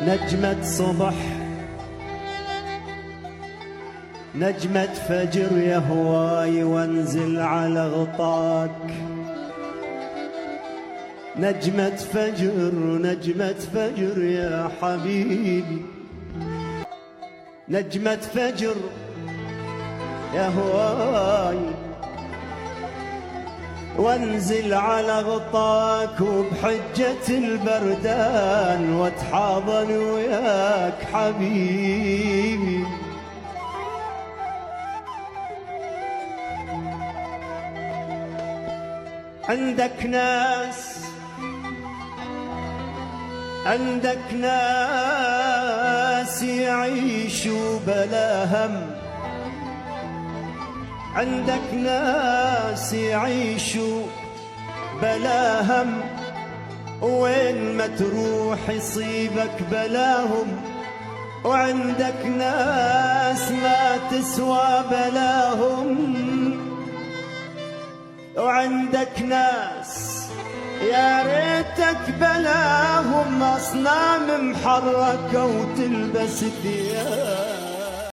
نجمة صبح نجمة فجر يا هواي وانزل على غطاك. نجمة فجر نجمة فجر يا حبيبي، نجمة فجر يا هواي وانزل على غطاك، وبحجة البردان واتحاضن وياك حبيبي. عندك ناس يعيشوا بلا هم، عندك ناس يعيشوا بلا هم، وين ما تروح يصيبك بلاهم. وعندك ناس ما تسوى بلاهم، وعندك ناس يا ريتك بلاهم، أصنام محركة وتلبس ثياب.